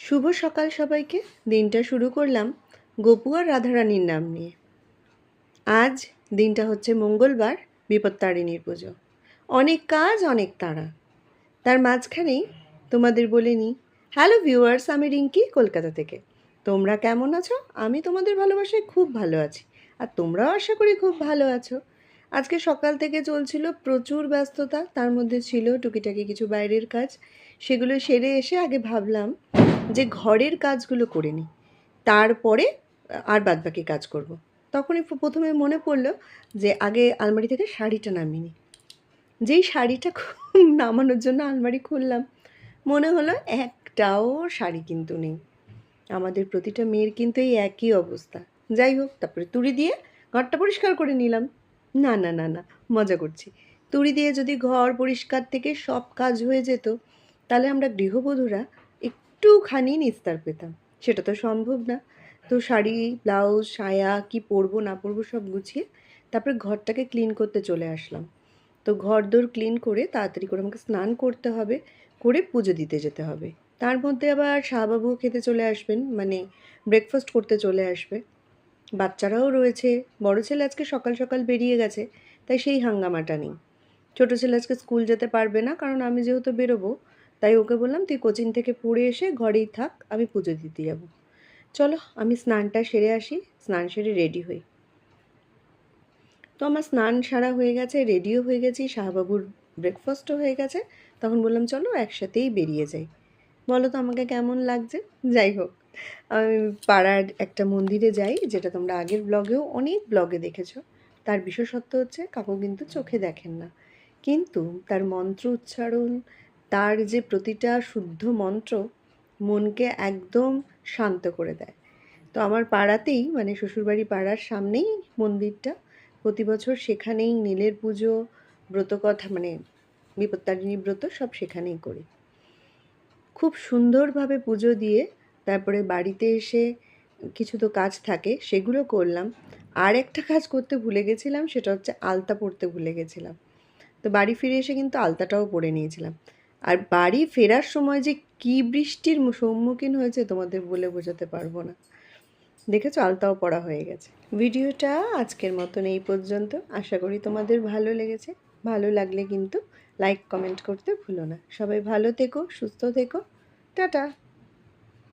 শুভ সকাল সবাইকে। দিনটা শুরু করলাম গোপু আর রাধারানীর নাম নিয়ে। আজ দিনটা হচ্ছে মঙ্গলবার, বিপত্তারিণীর পুজো। অনেক কাজ, অনেক তাড়া। তার মাঝখানেই তোমাদের বলে নিই, হ্যালো ভিউয়ার্স, আমি রিঙ্কি, কলকাতা থেকে। তোমরা কেমন আছো? আমি তোমাদের ভালোবাসায় খুব ভালো আছি, আর তোমরাও আশা করি খুব ভালো আছো। আজকে সকাল থেকে চলছিল প্রচুর ব্যস্ততা, তার মধ্যে ছিল টুকিটাকি কিছু বাইরের কাজ। সেগুলো সেরে এসে আগে ভাবলাম যে ঘরের কাজগুলো করে নিই, তারপরে আর বাদবাকি কাজ করব। তখনই প্রথমে মনে পড়লো যে আগে আলমারি থেকে শাড়িটা নামিয়ে নিই। যেই শাড়িটা নামানোর জন্য আলমারি খুললাম, মনে হলো একটাও শাড়ি কিন্তু নেই। আমাদের প্রতিটা মেয়ের কিন্তু এই একই অবস্থা। যাই হোক, তারপরে তুড়ি দিয়ে ঘরটা পরিষ্কার করে নিলাম। না না না না, মজা করছি। তুড়ি দিয়ে যদি ঘর পরিষ্কার থেকে সব কাজ হয়ে যেত, তাহলে আমরা গৃহবধূরা একটুখানি নিস্তার পেতাম। সেটা তো সম্ভব না। তো শাড়ি, ব্লাউজ, সায়া কী পরবো না পরবো সব গুছিয়ে তারপরে ঘরটাকে ক্লিন করতে চলে আসলাম। তো ঘরদোর ক্লিন করে তাড়াতাড়ি করে আমাকে স্নান করতে হবে, করে পুজো দিতে যেতে হবে। তার মধ্যে আবার শাহবাবুও খেতে চলে আসবেন, মানে ব্রেকফাস্ট করতে চলে আসবে। বাচ্চারাও রয়েছে। বড় ছেলে আজকে সকাল সকাল বেরিয়ে গেছে, তাই সেই হাঙ্গামাটা নেই। ছোটো ছেলে আজকে স্কুল যেতে পারবে না, কারণ আমি যেহেতু বেরোবো, তাই ওকে বললাম তুই কোচিং থেকে পড়ে এসে ঘরেই থাক, আমি পুজো দিতে যাবো। চলো আমি স্নানটা সেরে আসি, স্নান সেরে রেডি হই। তো আমার স্নান সারা হয়ে গেছে, রেডিও হয়ে গেছি, শাহবাবুর ব্রেকফাস্টও হয়ে গেছে। তখন বললাম চলো একসাথেই বেরিয়ে যাই। বলো তো আমাকে কেমন লাগছে? যাই হোক, আমি পাড়ার একটা মন্দিরে যাই, যেটা তোমরা আগের ব্লগেও অনেক ব্লগে দেখেছো। তার বিশেষত্ব হচ্ছে কাকু কিন্তু চোখে দেখেন না, কিন্তু তার মন্ত্র উচ্চারণ, তার যে প্রতিটা শুদ্ধ মন্ত্র মনকে একদম শান্ত করে দেয়। তো আমার পাড়াতেই, মানে শ্বশুরবাড়ি পাড়ার সামনেই মন্দিরটা। প্রতি বছর সেখানেই নীলের পুজো, ব্রতকথা, মানে বিপত্তারিণী ব্রত সব সেখানেই করি। খুব সুন্দরভাবে পুজো দিয়ে তারপরে বাড়িতে এসে কিছু তো কাজ থাকে, সেগুলো করলাম। আর একটা কাজ করতে ভুলে গেছিলাম, সেটা হচ্ছে আলতা পরতে ভুলে গেছিলাম। তো বাড়ি ফিরে এসে কিন্তু আলতাটাও পরে নিয়েছিলাম। আর বাড়ি ফেরার সময় যে কী বৃষ্টির সম্মুখীন হয়েছে তোমাদের বলে বোঝাতে পারবো না। দেখেছো, আলতাও পড়া হয়ে গেছে। ভিডিওটা আজকের মতন এই পর্যন্ত। আশা করি তোমাদের ভালো লেগেছে। ভালো লাগলে কিন্তু লাইক কমেন্ট করতে ভুলো না। সবাই ভালো থেকো, সুস্থ থেকো। টাটা।